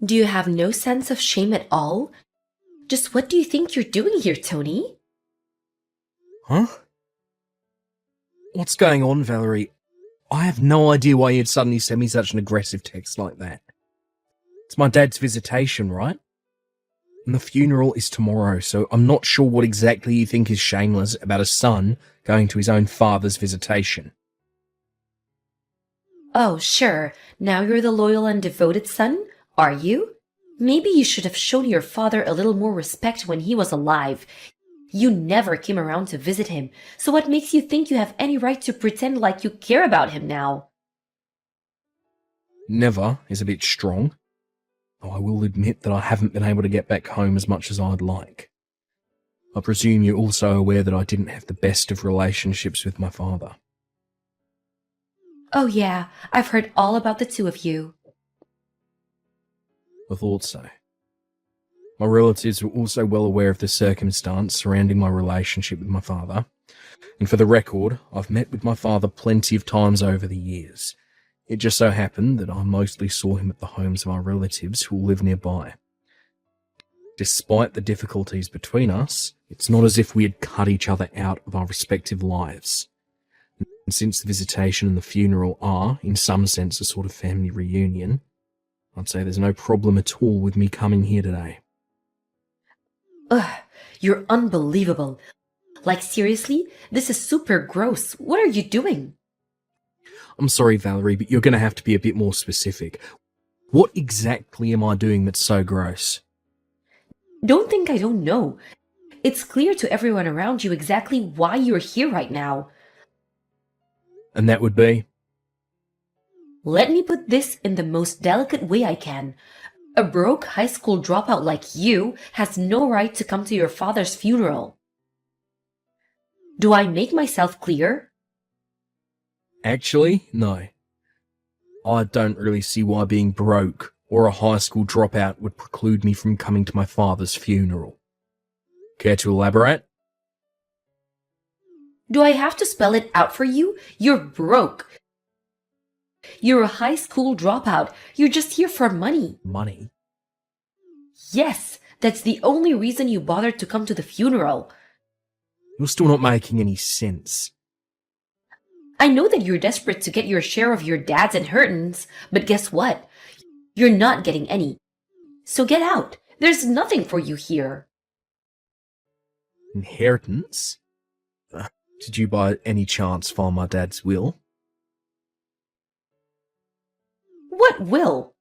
Do you have no sense of shame at all? Just what do you think you're doing here, Tony? Huh? What's going on, Valerie? I have no idea why you'd suddenly send me such an aggressive text like that. It's my dad's visitation, right? And the funeral is tomorrow, so I'm not sure what exactly you think is shameless about a son going to his own father's visitation. Oh, sure. Now you're the loyal and devoted son, are you? Maybe you should have shown your father a little more respect when he was alive. You never came around to visit him, so what makes you think you have any right to pretend like you care about him now? Never is a bit strong. Though I will admit that I haven't been able to get back home as much as I'd like. I presume you're also aware that I didn't have the best of relationships with my father. Oh yeah, I've heard all about the two of you. I thought so. My relatives were also well aware of the circumstance surrounding my relationship with my father, and for the record, I've met with my father plenty of times over the years. It just so happened that I mostly saw him at the homes of our relatives who live nearby. Despite the difficulties between us, it's not as if we had cut each other out of our respective lives. And since the visitation and the funeral are, in some sense, a sort of family reunion, I'd say there's no problem at all with me coming here today. Ugh, you're unbelievable. Like seriously, this is super gross. What are you doing? I'm sorry, Valerie, but you're going to have to be a bit more specific. What exactly am I doing that's so gross? Don't think I don't know. It's clear to everyone around you exactly why you're here right now. And that would be? Let me put this in the most delicate way I can. A broke high school dropout like you has no right to come to your father's funeral. Do I make myself clear? Actually, no. I don't really see why being broke or a high school dropout would preclude me from coming to my father's funeral. Care to elaborate? Do I have to spell it out for you? You're broke. You're a high school dropout. You're just here for money. Money? Yes, that's the only reason you bothered to come to the funeral. You're still not making any sense. I know that you're desperate to get your share of your dad's inheritance, but guess what? You're not getting any. So get out. There's nothing for you here. Inheritance? Did you by any chance find my dad's will? What will?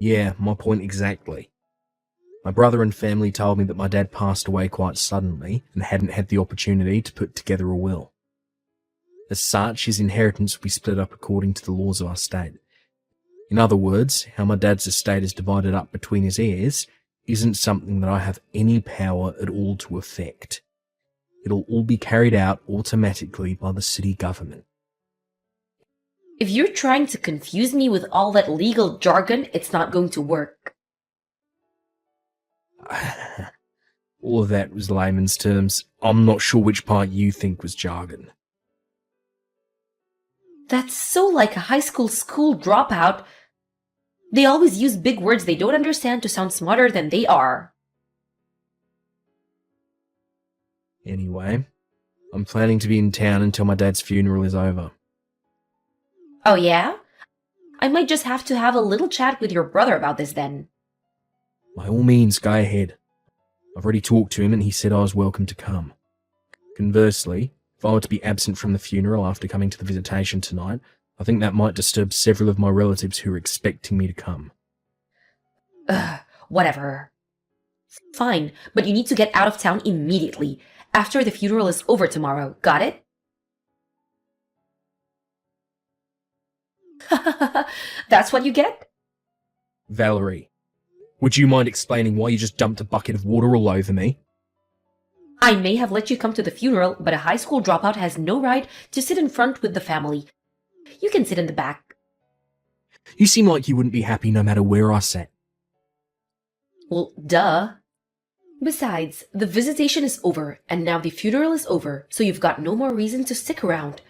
Yeah, my point exactly. My brother and family told me that my dad passed away quite suddenly and hadn't had the opportunity to put together a will. As such, his inheritance will be split up according to the laws of our state. In other words, how my dad's estate is divided up between his heirs isn't something that I have any power at all to affect. It'll all be carried out automatically by the city government. If you're trying to confuse me with all that legal jargon, it's not going to work. All of that was layman's terms. I'm not sure which part you think was jargon. That's so like a high school dropout. They always use big words they don't understand to sound smarter than they are. Anyway, I'm planning to be in town until my dad's funeral is over. Oh yeah? I might just have to have a little chat with your brother about this then. By all means, go ahead. I've already talked to him and he said I was welcome to come. Conversely, if I were to be absent from the funeral after coming to the visitation tonight, I think that might disturb several of my relatives who are expecting me to come. Ugh, whatever. Fine, but you need to get out of town immediately, after the funeral is over tomorrow, got it? That's what you get? Valerie, would you mind explaining why you just dumped a bucket of water all over me? I may have let you come to the funeral, but a high school dropout has no right to sit in front with the family. You can sit in the back. You seem like you wouldn't be happy no matter where I sat. Well, duh. Besides, the visitation is over, and now the funeral is over, so you've got no more reason to stick around.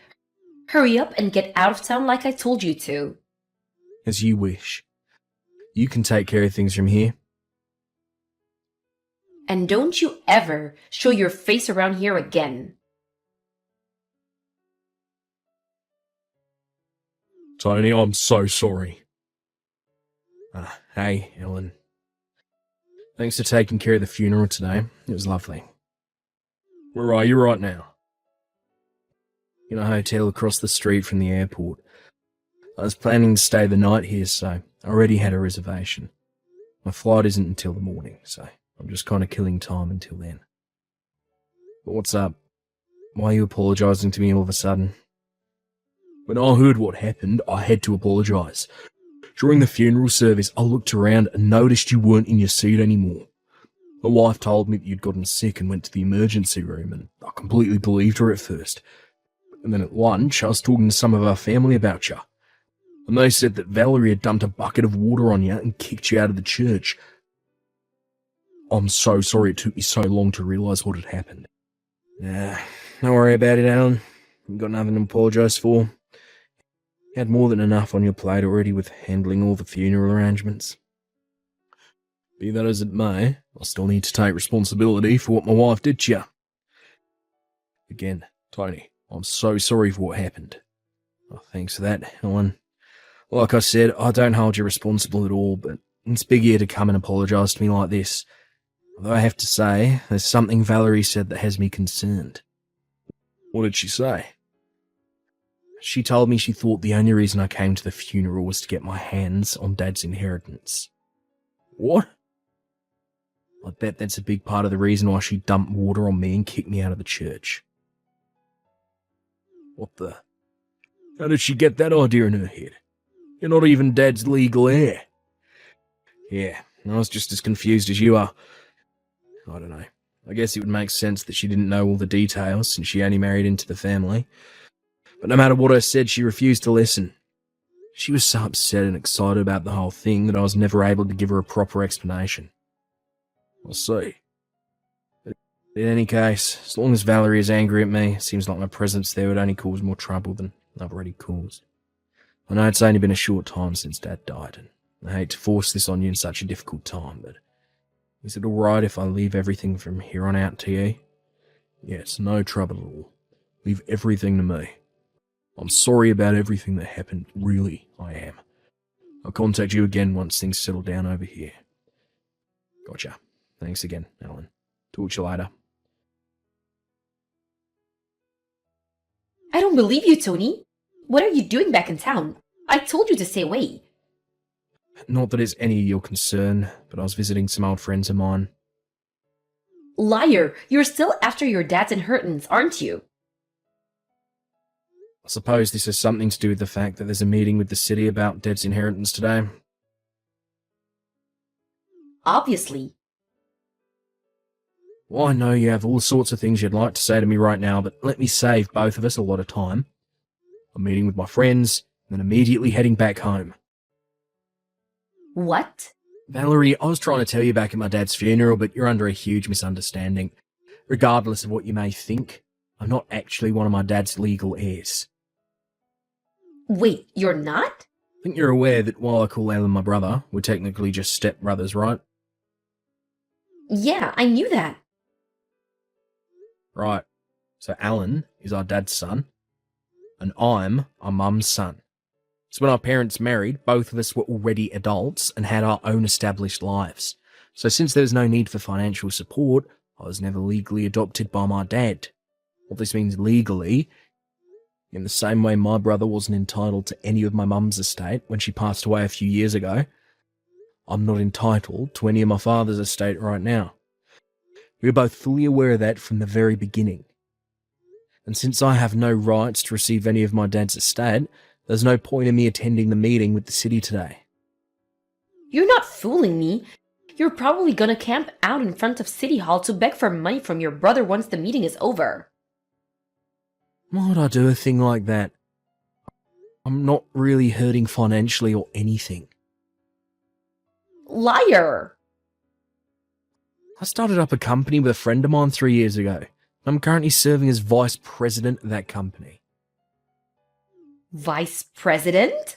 Hurry up and get out of town like I told you to. As you wish. You can take care of things from here. And don't you ever show your face around here again. Tony, I'm so sorry. Hey, Ellen. Thanks for taking care of the funeral today. It was lovely. Where are you right now? In a hotel across the street from the airport. I was planning to stay the night here, so I already had a reservation. My flight isn't until the morning, so I'm just kind of killing time until then. But what's up? Why are you apologising to me all of a sudden? When I heard what happened, I had to apologise. During the funeral service, I looked around and noticed you weren't in your seat anymore. My wife told me that you'd gotten sick and went to the emergency room, and I completely believed her at first. And then at lunch, I was talking to some of our family about you. And they said that Valerie had dumped a bucket of water on you and kicked you out of the church. I'm so sorry it took me so long to realise what had happened. Don't worry about it, Alan. You've got nothing to apologise for. You had more than enough on your plate already with handling all the funeral arrangements. Be that as it may, I still need to take responsibility for what my wife did to you. Again, Tony, I'm so sorry for what happened. Oh, thanks for that, Ellen. Like I said, I don't hold you responsible at all, but it's big of you to come and apologise to me like this. Although I have to say, there's something Valerie said that has me concerned. What did she say? She told me she thought the only reason I came to the funeral was to get my hands on Dad's inheritance. What? I bet that's a big part of the reason why she dumped water on me and kicked me out of the church. What the? How did she get that idea in her head? You're not even Dad's legal heir. Yeah, I was just as confused as you are. I don't know. I guess it would make sense that she didn't know all the details since she only married into the family. But no matter what I said, she refused to listen. She was so upset and excited about the whole thing that I was never able to give her a proper explanation. I see. But in any case, as long as Valerie is angry at me, it seems like my presence there would only cause more trouble than I've already caused. I know it's only been a short time since Dad died, and I hate to force this on you in such a difficult time, but is it alright if I leave everything from here on out to you? Yes, no trouble at all. Leave everything to me. I'm sorry about everything that happened, really, I am. I'll contact you again once things settle down over here. Gotcha. Thanks again, Alan. Talk to you later. I don't believe you, Tony. What are you doing back in town? I told you to stay away. Not that it's any of your concern, but I was visiting some old friends of mine. Liar! You're still after your dad's inheritance, aren't you? I suppose this has something to do with the fact that there's a meeting with the city about Dad's inheritance today. Obviously. Well, I know you have all sorts of things you'd like to say to me right now, but let me save both of us a lot of time. I'm meeting with my friends, and then immediately heading back home. What? Valerie, I was trying to tell you back at my dad's funeral, but you're under a huge misunderstanding. Regardless of what you may think, I'm not actually one of my dad's legal heirs. Wait, you're not? I think you're aware that while I call Alan my brother, we're technically just stepbrothers, right? Yeah, I knew that. Right. So Alan is our dad's son, and I'm our mum's son. So when our parents married, both of us were already adults and had our own established lives. So since there was no need for financial support, I was never legally adopted by my dad. What this means legally, in the same way my brother wasn't entitled to any of my mum's estate when she passed away a few years ago, I'm not entitled to any of my father's estate right now. We were both fully aware of that from the very beginning. And since I have no rights to receive any of my dad's estate, there's no point in me attending the meeting with the city today. You're not fooling me. You're probably gonna camp out in front of City Hall to beg for money from your brother once the meeting is over. Why would I do a thing like that? I'm not really hurting financially or anything. Liar! I started up a company with a friend of mine 3 years ago. I'm currently serving as vice president of that company. Vice president?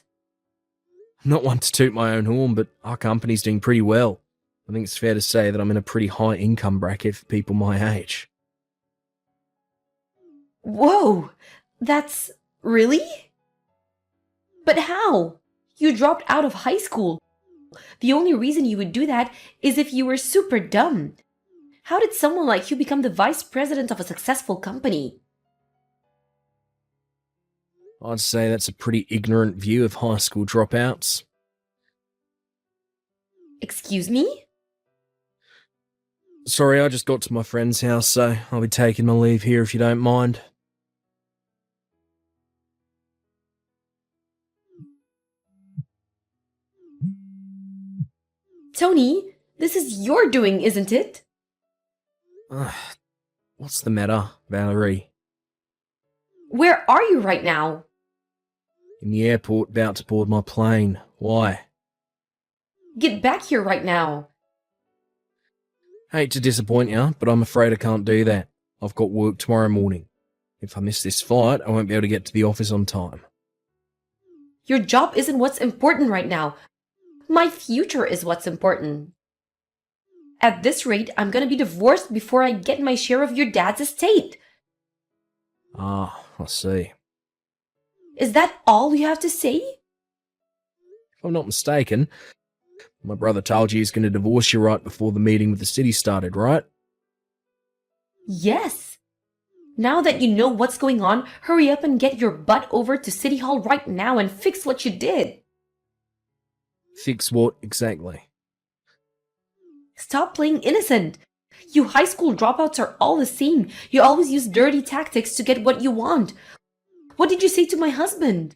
I'm not one to toot my own horn, but our company's doing pretty well. I think it's fair to say that I'm in a pretty high income bracket for people my age. Whoa, that's really? But how? You dropped out of high school. The only reason you would do that is if you were super dumb. How did someone like you become the vice president of a successful company? I'd say that's a pretty ignorant view of high school dropouts. Excuse me? Sorry, I just got to my friend's house, so I'll be taking my leave here if you don't mind. Tony, this is your doing, isn't it? What's the matter, Valerie? Where are you right now? In the airport, about to board my plane. Why? Get back here right now. Hate to disappoint you, but I'm afraid I can't do that. I've got work tomorrow morning. If I miss this flight, I won't be able to get to the office on time. Your job isn't what's important right now. My future is what's important. At this rate, I'm gonna be divorced before I get my share of your dad's estate. Ah, I see. Is that all you have to say? If I'm not mistaken, my brother told you he's going to divorce you right before the meeting with the city started, right? Yes. Now that you know what's going on, hurry up and get your butt over to City Hall right now and fix what you did. Fix what exactly? Stop playing innocent. You high school dropouts are all the same. You always use dirty tactics to get what you want. What did you say to my husband?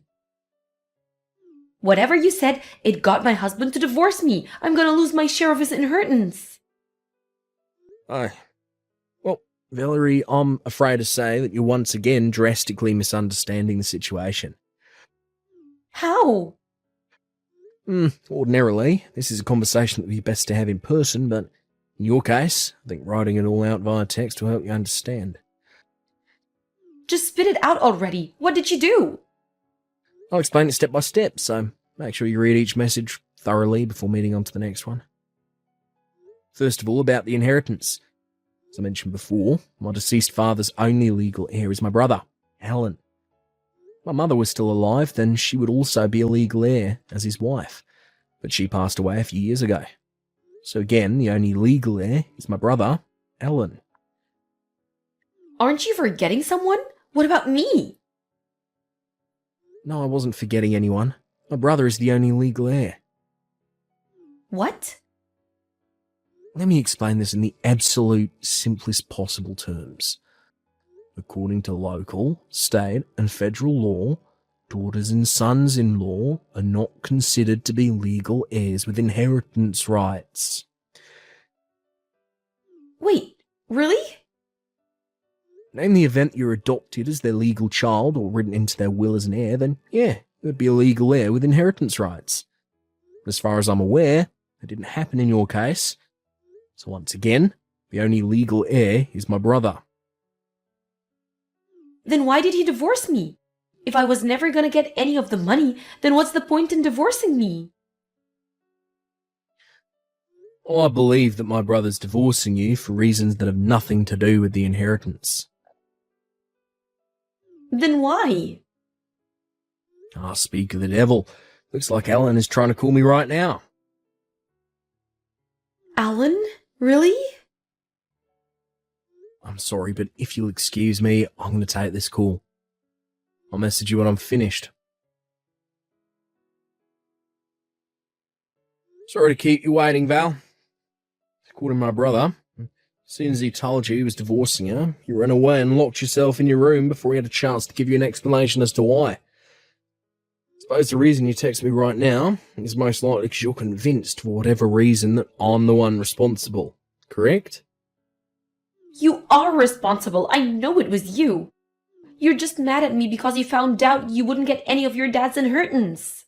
Whatever you said, it got my husband to divorce me. I'm gonna lose my share of his inheritance. Oh. Well, Valerie, I'm afraid to say that you're once again drastically misunderstanding the situation. How? Ordinarily, this is a conversation that would be best to have in person, but in your case, I think writing it all out via text will help you understand. Just spit it out already. What did you do? I'll explain it step by step, so make sure you read each message thoroughly before moving on to the next one. First of all, about the inheritance. As I mentioned before, my deceased father's only legal heir is my brother, Alan. If my mother was still alive, then she would also be a legal heir as his wife, but she passed away a few years ago. So again, the only legal heir is my brother, Alan. Aren't you forgetting someone? What about me? No, I wasn't forgetting anyone. My brother is the only legal heir. What? Let me explain this in the absolute simplest possible terms. According to local, state, and federal law, daughters and sons-in-law are not considered to be legal heirs with inheritance rights. Wait, really? In the event you're adopted as their legal child or written into their will as an heir, then yeah, you would be a legal heir with inheritance rights. As far as I'm aware, it didn't happen in your case. So once again, the only legal heir is my brother. Then why did he divorce me? If I was never gonna get any of the money, then what's the point in divorcing me? I believe that my brother's divorcing you for reasons that have nothing to do with the inheritance. Then why? Ah, speak of the devil. Looks like Alan is trying to call me right now. Alan? Really? I'm sorry, but if you'll excuse me, I'm going to take this call. I'll message you when I'm finished. Sorry to keep you waiting, Val. According to my brother, as soon as he told you he was divorcing you, you ran away and locked yourself in your room before he had a chance to give you an explanation as to why. I suppose the reason you text me right now is most likely because you're convinced, for whatever reason, that I'm the one responsible. Correct? You are responsible. I know it was you. You're just mad at me because you found out you wouldn't get any of your dad's inheritance.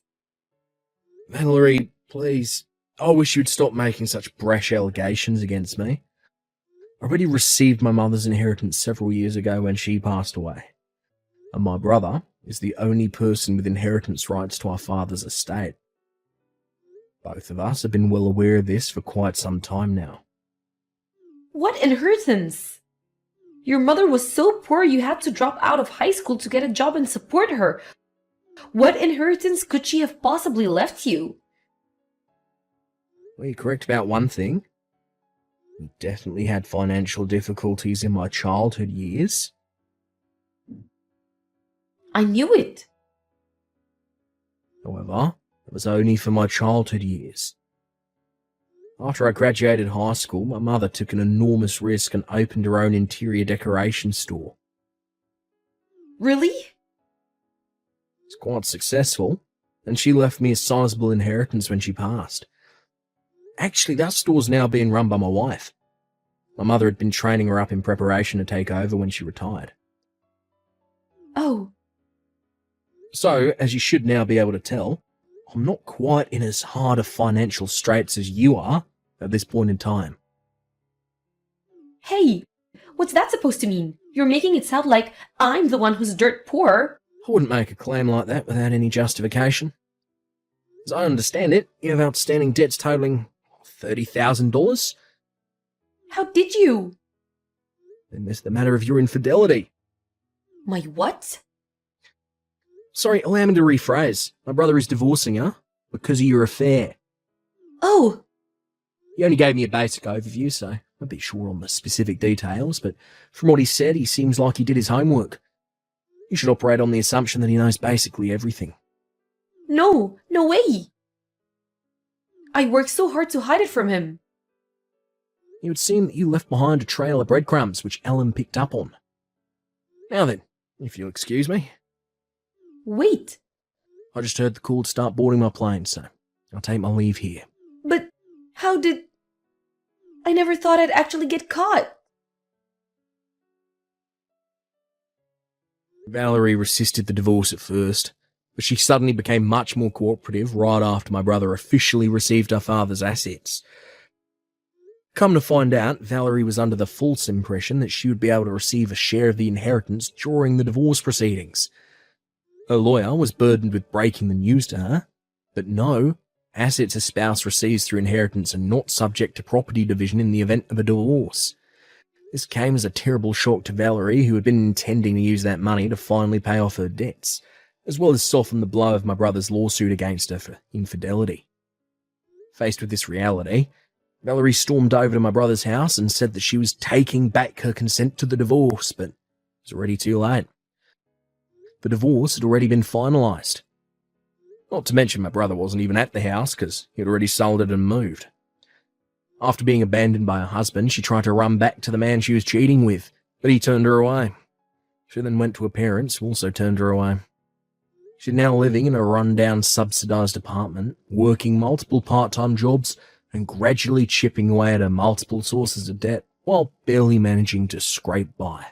Valerie, please. I wish you'd stop making such brash allegations against me. I already received my mother's inheritance several years ago when she passed away. And my brother is the only person with inheritance rights to our father's estate. Both of us have been well aware of this for quite some time now. What inheritance? Your mother was so poor you had to drop out of high school to get a job and support her. What inheritance could she have possibly left you? Well, you're correct about one thing. We definitely had financial difficulties in my childhood years. I knew it. However, it was only for my childhood years. After I graduated high school, my mother took an enormous risk and opened her own interior decoration store. Really? It's quite successful, and she left me a sizable inheritance when she passed. Actually, that store's now being run by my wife. My mother had been training her up in preparation to take over when she retired. Oh, So, as you should now be able to tell, I'm not quite in as hard of financial straits as you are at this point in time. hey, what's that supposed to mean? You're making it sound like I'm the one who's dirt poor. I wouldn't make a claim like that without any justification. As I understand it, you have outstanding debts totaling $30,000. How did you? Then there's the matter of your infidelity. My what? Sorry, allow me to rephrase. My brother is divorcing her because of your affair. Oh, He only gave me a basic overview, so I'm a bit sure on the specific details, but from what he said, he seems like he did his homework. You should operate on the assumption that he knows basically everything. no way. I worked so hard to hide it from him. It would seem that you left behind a trail of breadcrumbs which Ellen picked up on. Now then, if you'll excuse me, Wait, I just heard the call to start boarding my plane, so I'll take my leave here. but how did... I never thought I'd actually get caught. Valerie resisted the divorce at first, but she suddenly became much more cooperative right after my brother officially received her father's assets. Come to find out, Valerie was under the false impression that she would be able to receive a share of the inheritance during the divorce proceedings. Her lawyer was burdened with breaking the news to her, but no, assets a spouse receives through inheritance are not subject to property division in the event of a divorce. This came as a terrible shock to Valerie, who had been intending to use that money to finally pay off her debts, as well as soften the blow of my brother's lawsuit against her for infidelity. Faced with this reality, Valerie stormed over to my brother's house and said that she was taking back her consent to the divorce, but it was already too late. The divorce had already been finalised. Not to mention my brother wasn't even at the house because he had already sold it and moved. After being abandoned by her husband, she tried to run back to the man she was cheating with, but he turned her away. She then went to her parents, who also turned her away. She's now living in a run-down, subsidised apartment, working multiple part-time jobs, and gradually chipping away at her multiple sources of debt, while barely managing to scrape by.